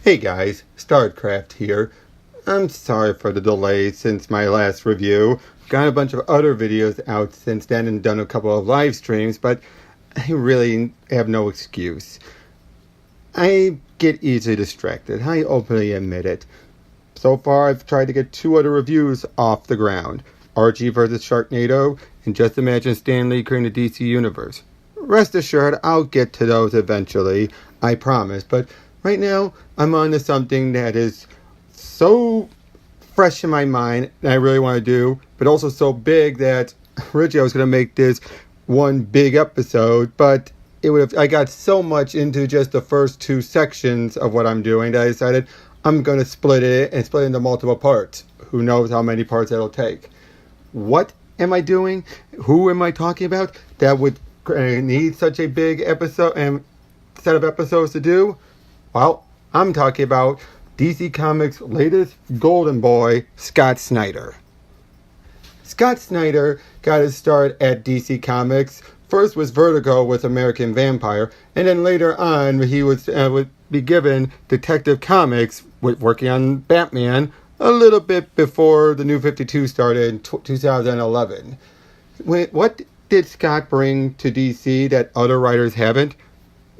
Hey guys, StarCraft here. I'm sorry for the delay since my last review. Got a bunch of other videos out since then and done a couple of live streams, but I really have no excuse. I get easily distracted. I openly admit it. So far, I've tried to get 2 other reviews off the ground. Archie vs. Sharknado and Just Imagine Stan Lee creating the DC Universe. Rest assured, I'll get to those eventually, I promise, but right now, I'm on to something that is so fresh in my mind that I really want to do, but also so big that originally I was going to make this one big episode, but I got so much into just the first 2 sections of what I'm doing that I decided I'm going to split it into multiple parts. Who knows how many parts that'll take. What am I doing? Who am I talking about that would need such a big episode and set of episodes to do? Well, I'm talking about DC Comics' latest golden boy, Scott Snyder. Scott Snyder got his start at DC Comics. First was Vertigo with American Vampire, and then later on he would be given Detective Comics with working on Batman a little bit before the New 52 started in 2011. What did Scott bring to DC that other writers haven't?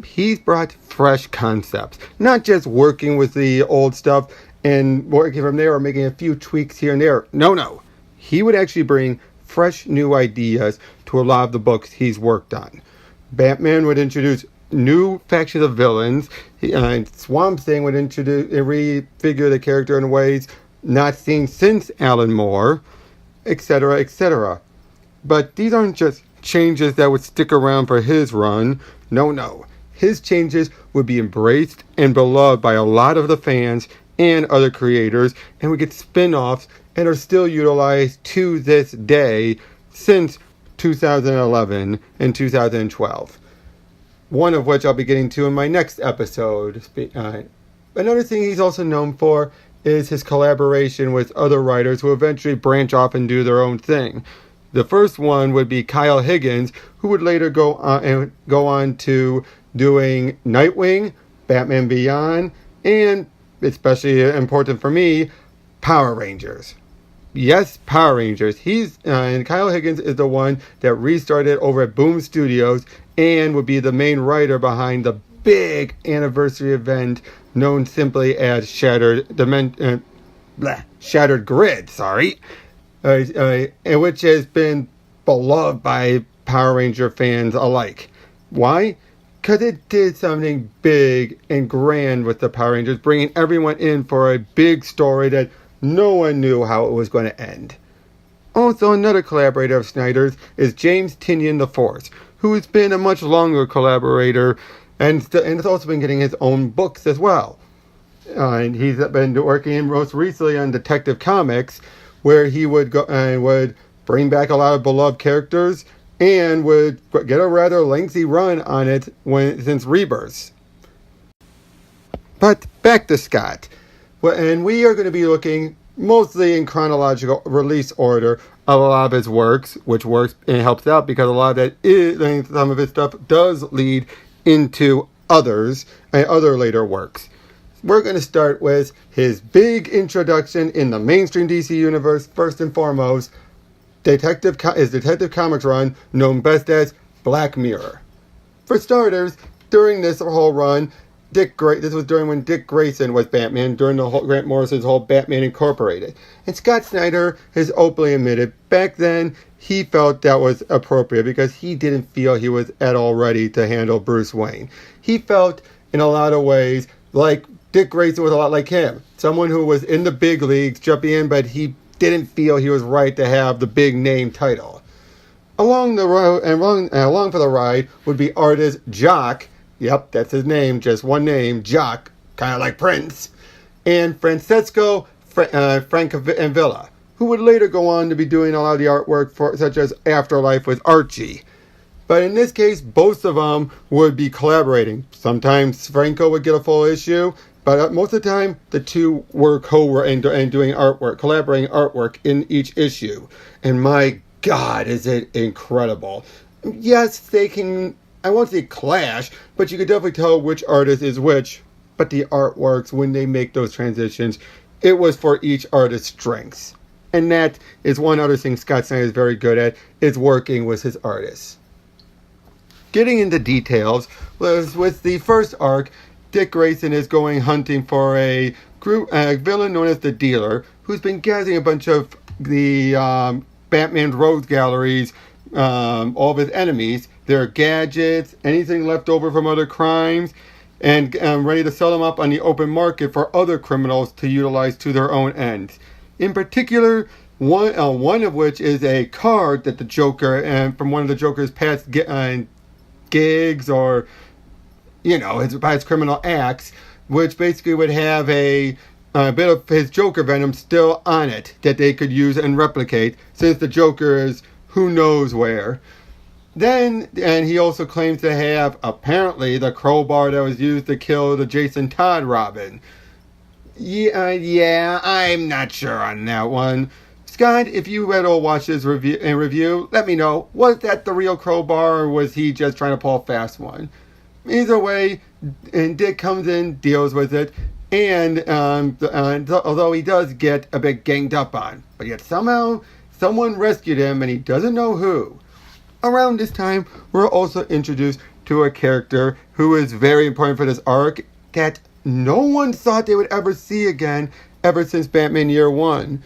He's brought fresh concepts, not just working with the old stuff and working from there or making a few tweaks here and there. No. He would actually bring fresh new ideas to a lot of the books he's worked on. Batman would introduce new factions of villains. Swamp Thing would refigure the character in ways not seen since Alan Moore, etc., etc. But these aren't just changes that would stick around for his run. No. His changes would be embraced and beloved by a lot of the fans and other creators, and would get spin-offs and are still utilized to this day since 2011 and 2012. One of which I'll be getting to in my next episode. Another thing he's also known for is his collaboration with other writers who eventually branch off and do their own thing. The first one would be Kyle Higgins, who would later go on to doing Nightwing, Batman Beyond, and, especially important for me, Power Rangers. Yes, Power Rangers. And Kyle Higgins is the one that restarted over at Boom Studios and would be the main writer behind the big anniversary event known simply as Shattered Grid, which has been beloved by Power Ranger fans alike. Why? Because it did something big and grand with the Power Rangers, bringing everyone in for a big story that no one knew how it was going to end. Also, another collaborator of Snyder's is James Tynion IV, who has been a much longer collaborator and has also been getting his own books as well. And he's been working most recently on Detective Comics, where he would go and would bring back a lot of beloved characters and would get a rather lengthy run on it since Rebirth. But back to Scott. And we are going to be looking mostly in chronological release order of a lot of his works, which works and helps out because a lot of some of his stuff does lead into other later works. We're going to start with his big introduction in the mainstream DC universe, first and foremost, Detective Comics run, known best as Black Mirror. For starters, during this whole run, this was during when Dick Grayson was Batman, during the whole Grant Morrison's whole Batman Incorporated. And Scott Snyder has openly admitted, back then, he felt that was appropriate because he didn't feel he was at all ready to handle Bruce Wayne. He felt, in a lot of ways, like Dick Grayson was a lot like him. Someone who was in the big leagues, jumping in, but he didn't feel he was right to have the big name title. Along for the ride would be artist Jock. Yep, that's his name, just one name, Jock, kind of like Prince. And Francesco Francavilla, who would later go on to be doing a lot of the artwork such as Afterlife with Archie. But in this case, both of them would be collaborating. Sometimes Franco would get a full issue, but most of the time, the two were doing artwork, collaborating artwork in each issue. And my God, is it incredible. Yes, they can, I won't say clash, but you can definitely tell which artist is which but the artworks, when they make those transitions, it was for each artist's strengths. And that is one other thing Scott Snyder is very good at, is working with his artists. Getting into details, was with the first arc, Dick Grayson is going hunting for a villain known as the Dealer, who's been gathering a bunch of the Batman rogues galleries, all of his enemies, their gadgets, anything left over from other crimes, and ready to sell them up on the open market for other criminals to utilize to their own ends. In particular, one of which is a card that the Joker, and from one of the Joker's past gigs or, his past criminal acts, which basically would have a bit of his Joker venom still on it that they could use and replicate, since the Joker is who knows where. And he also claims to have, apparently, the crowbar that was used to kill the Jason Todd Robin. Yeah, I'm not sure on that one. Scott, if you read or watched this review, let me know. Was that the real crowbar, or was he just trying to pull a fast one? Either way, and Dick comes in, deals with it, and although he does get a bit ganged up on, but yet somehow someone rescued him, and he doesn't know who. Around this time, we're also introduced to a character who is very important for this arc that no one thought they would ever see again ever since Batman Year One,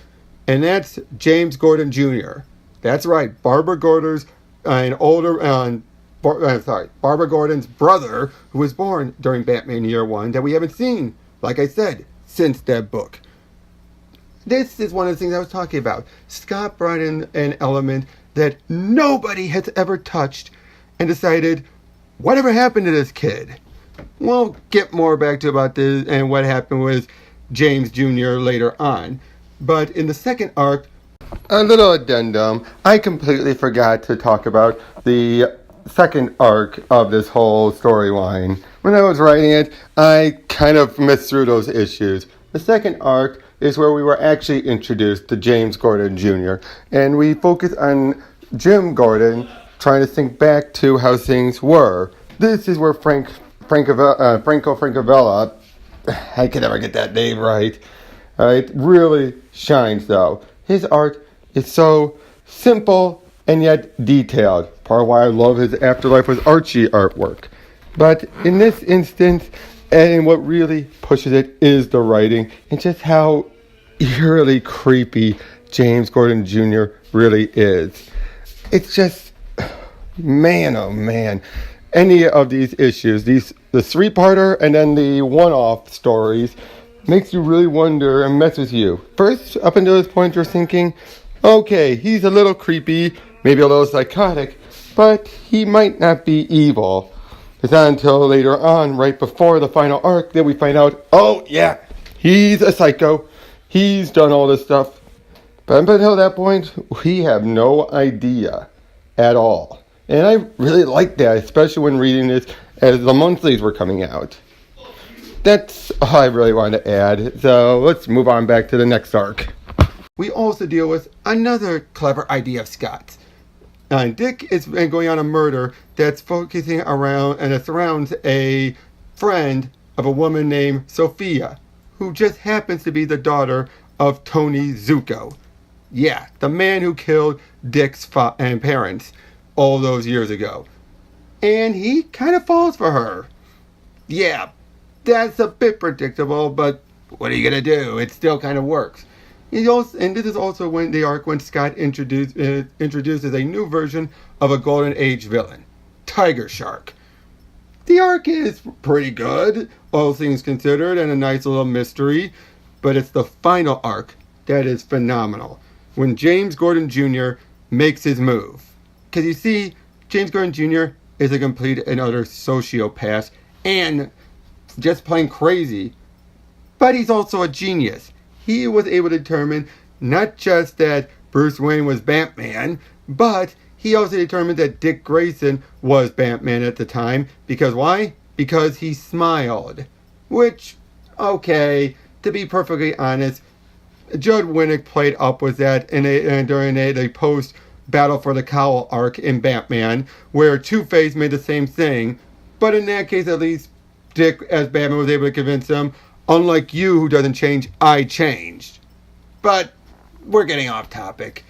and that's James Gordon Jr. That's right, Barbara Gordon's Barbara Gordon's brother, who was born during Batman Year One, that we haven't seen, like I said, since that book. This is one of the things I was talking about. Scott brought in an element that nobody has ever touched and decided, whatever happened to this kid? We'll get more back to about this and what happened with James Jr. later on. But in the second arc, a little addendum, I completely forgot to talk about the second arc of this whole storyline. When I was writing it, I kind of missed through those issues. The second arc is where we were actually introduced to James Gordon Jr. And we focus on Jim Gordon trying to think back to how things were. This is where Franco Francavilla, I can never get that name right, really shines though. His art is so simple and yet detailed. Part of why I love his Afterlife with Archie artwork. But in this instance, and what really pushes it is the writing and just how eerily creepy James Gordon Jr. really is. It's just, man, oh man. Any of these issues, the three-parter and then the one-off stories, makes you really wonder and mess with you. First, up until this point, you're thinking, okay, he's a little creepy, maybe a little psychotic, but he might not be evil. It's not until later on, right before the final arc, that we find out, oh yeah, he's a psycho. He's done all this stuff. But up until that point, we have no idea at all. And I really like that, especially when reading this as the monthlies were coming out. That's all I really wanted to add. So let's move on back to the next arc. We also deal with another clever idea of Scott's. Dick is going on a murder that's focusing around and it surrounds a friend of a woman named Sophia, who just happens to be the daughter of Tony Zuko. Yeah, the man who killed Dick's parents all those years ago. And he kind of falls for her. Yeah, that's a bit predictable, but what are you going to do? It still kind of works. And this is also when the arc when Scott introduces a new version of a Golden Age villain, Tiger Shark. The arc is pretty good, all things considered, and a nice little mystery, but it's the final arc that is phenomenal, when James Gordon Jr. makes his move. Because you see, James Gordon Jr. is a complete and utter sociopath, and just plain crazy, but he's also a genius. He was able to determine not just that Bruce Wayne was Batman, but he also determined that Dick Grayson was Batman at the time. Because why? Because he smiled. Which, okay, to be perfectly honest, Judd Winnick played up with that during a post-Battle for the Cowl arc in Batman, where Two-Face made the same thing. But in that case, at least, Dick, as Batman, was able to convince him, unlike you who doesn't change, I changed. But we're getting off topic.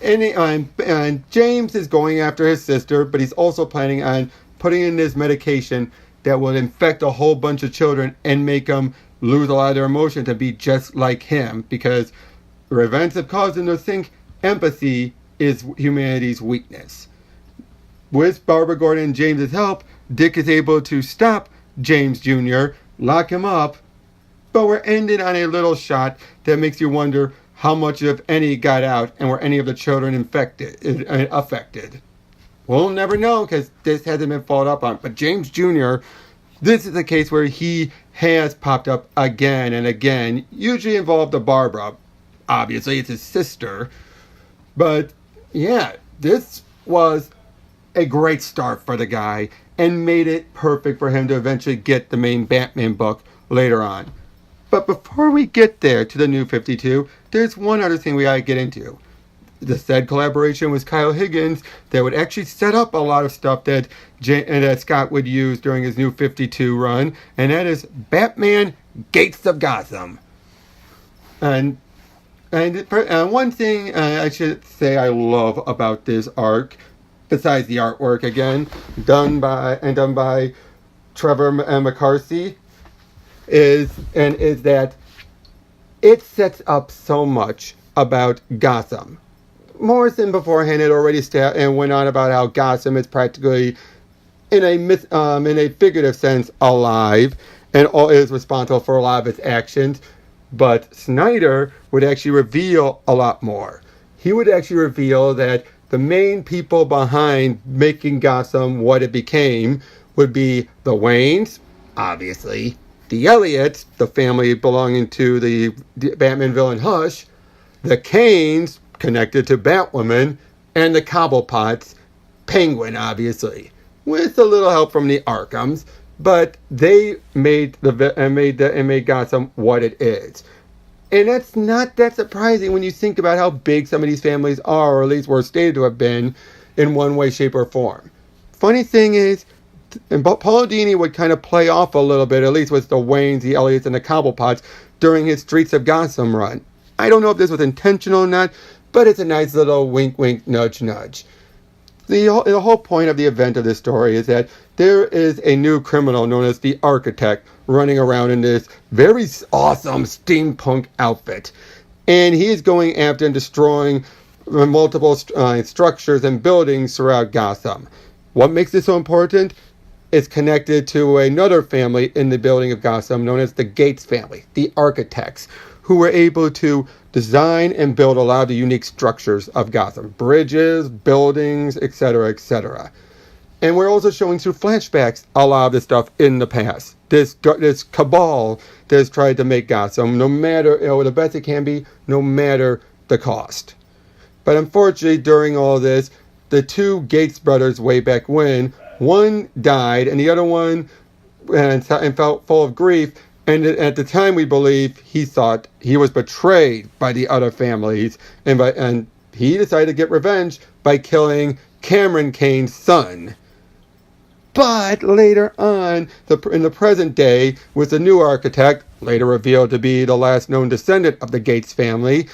And James is going after his sister, but he's also planning on putting in this medication that will infect a whole bunch of children and make them lose a lot of their emotion to be just like him, because the events have caused him to think empathy is humanity's weakness. With Barbara Gordon and James's help, Dick is able to stop James Jr., lock him up, but we're ending on a little shot that makes you wonder how much, if any, got out and were any of the children affected. We'll never know because this hasn't been followed up on. But James Jr., this is a case where he has popped up again and again, usually involved the Barbara. Obviously, it's his sister. But yeah, this was a great start for the guy and made it perfect for him to eventually get the main Batman book later on. But before we get there to the New 52, there's one other thing we gotta get into. The said collaboration with Kyle Higgins that would actually set up a lot of stuff that Scott would use during his New 52 run, and that is Batman Gates of Gotham. And one thing I should say I love about this arc, besides the artwork again, done by Trevor McCarthy, is that it sets up so much about Gotham. Morrison beforehand had already went on about how Gotham is practically, in a figurative sense, alive and is responsible for a lot of its actions. But Snyder would actually reveal a lot more. He would actually reveal that the main people behind making Gotham what it became would be the Waynes, obviously, the Elliots, the family belonging to the Batman villain Hush, the Kanes, connected to Batwoman, and the Cobblepots, Penguin, obviously, with a little help from the Arkhams. But they made Gotham what it is. And that's not that surprising when you think about how big some of these families are, or at least were stated to have been, in one way, shape, or form. Funny thing is, and Paul Dini would kind of play off a little bit, at least with the Waynes, the Elliots, and the Cobblepots, during his Streets of Gotham run. I don't know if this was intentional or not, but it's a nice little wink, wink, nudge, nudge. The whole point of the event of this story is that there is a new criminal known as the Architect running around in this very awesome steampunk outfit. And he is going after and destroying multiple structures and buildings throughout Gotham. What makes this so important? It's connected to another family in the building of Gotham known as the Gates family, the Architects, who were able to design and build a lot of the unique structures of Gotham. Bridges, buildings, etc., etc. And we're also showing through flashbacks a lot of this stuff in the past. This cabal that has tried to make Gotham, no matter, the best it can be, no matter the cost. But unfortunately, during all this, the two Gates brothers way back when, one died and the other one and felt full of grief. And at the time, we believe he thought he was betrayed by the other families, and he decided to get revenge by killing Cameron Kane's son. But later on, in the present day, with the new Architect, later revealed to be the last known descendant of the Gates family,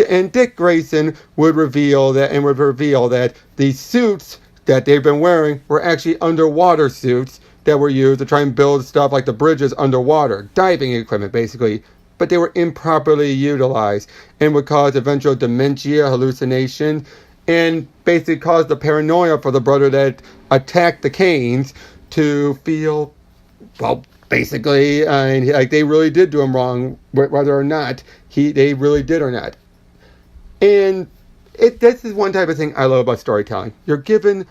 and Dick Grayson would reveal that the suits that they've been wearing were actually underwater suits that were used to try and build stuff like the bridges underwater, diving equipment basically, but they were improperly utilized and would cause eventual dementia, hallucination, and basically cause the paranoia for the brother that attacked the Kanes to feel, well, basically, like they really did do him wrong, whether or not they really did or not. And this is one type of thing I love about storytelling. You're given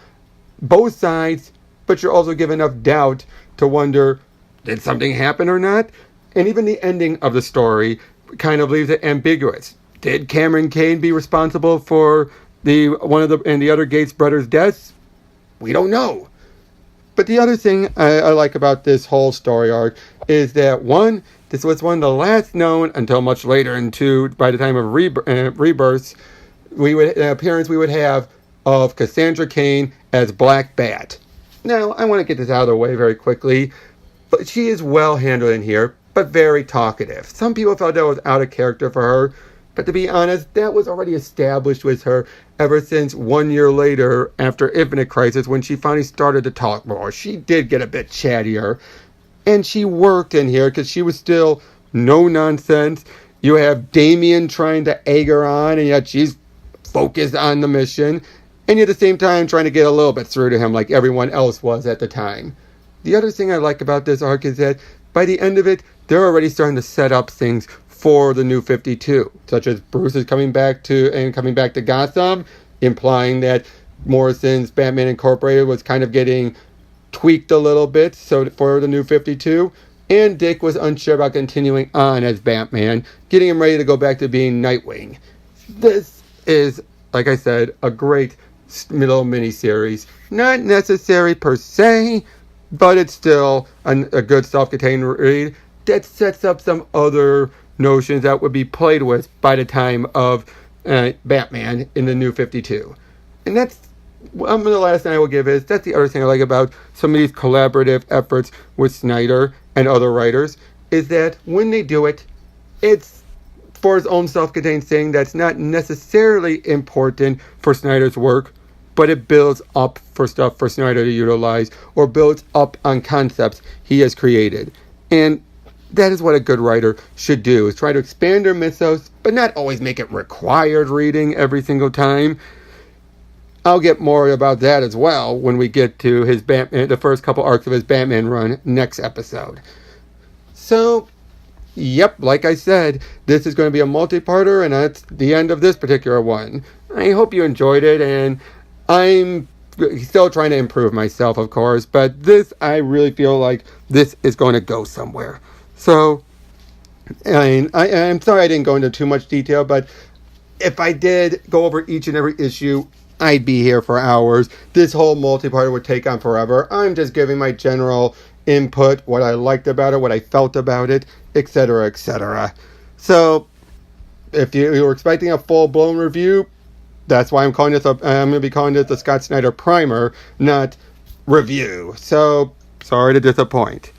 both sides, but you're also given enough doubt to wonder, did something happen or not? And even the ending of the story kind of leaves it ambiguous. Did Cameron Kane be responsible for the other Gates brothers' deaths? We don't know. But the other thing I like about this whole story arc is that this was one of the last known until much later by the time of Rebirth, we would have of Cassandra Cain as Black Bat. Now, I want to get this out of the way very quickly. But she is well handled in here, but very talkative. Some people felt that was out of character for her, but to be honest, that was already established with her ever since 1 year later, after Infinite Crisis, when she finally started to talk more. She did get a bit chattier, and she worked in here because she was still no nonsense. You have Damian trying to egg her on, and yet she's focused on the mission, and at the same time trying to get a little bit through to him like everyone else was at the time. The other thing I like about this arc is that by the end of it, they're already starting to set up things for the New 52, such as Bruce is coming back to Gotham, implying that Morrison's Batman Incorporated was kind of getting tweaked a little bit so for the New 52, and Dick was unsure about continuing on as Batman, getting him ready to go back to being Nightwing. This is, like I said, a great middle miniseries. Not necessary per se, but it's still a good self-contained read that sets up some other notions that would be played with by the time of Batman in the New 52. And that's the last thing I will give is, that's the other thing I like about some of these collaborative efforts with Snyder and other writers, is that when they do it, it's for his own self-contained thing that's not necessarily important for Snyder's work, but it builds up for stuff for Snyder to utilize, or builds up on concepts he has created. And that is what a good writer should do, is try to expand their mythos, but not always make it required reading every single time. I'll get more about that as well when we get to his Batman, the first couple arcs of his Batman run next episode. So, yep, like I said, this is going to be a multi-parter, and that's the end of this particular one. I hope you enjoyed it, and I'm still trying to improve myself, of course, but this, I really feel like this is going to go somewhere. So, I'm sorry I didn't go into too much detail, but if I did go over each and every issue, I'd be here for hours. This whole multi-parter would take on forever. I'm just giving my general input, what I liked about it, what I felt about it, etc., etc. So, if you were expecting a full-blown review, that's why I'm going to be calling this the Scott Snyder Primer, not review. So, sorry to disappoint.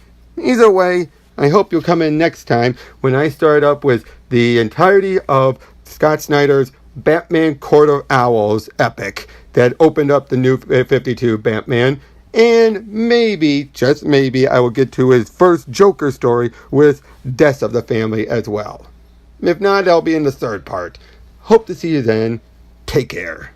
Either way, I hope you'll come in next time when I start up with the entirety of Scott Snyder's Batman Court of Owls epic that opened up the New 52 Batman. And maybe, just maybe, I will get to his first Joker story with Deaths of the Family as well. If not, I'll be in the third part. Hope to see you then. Take care.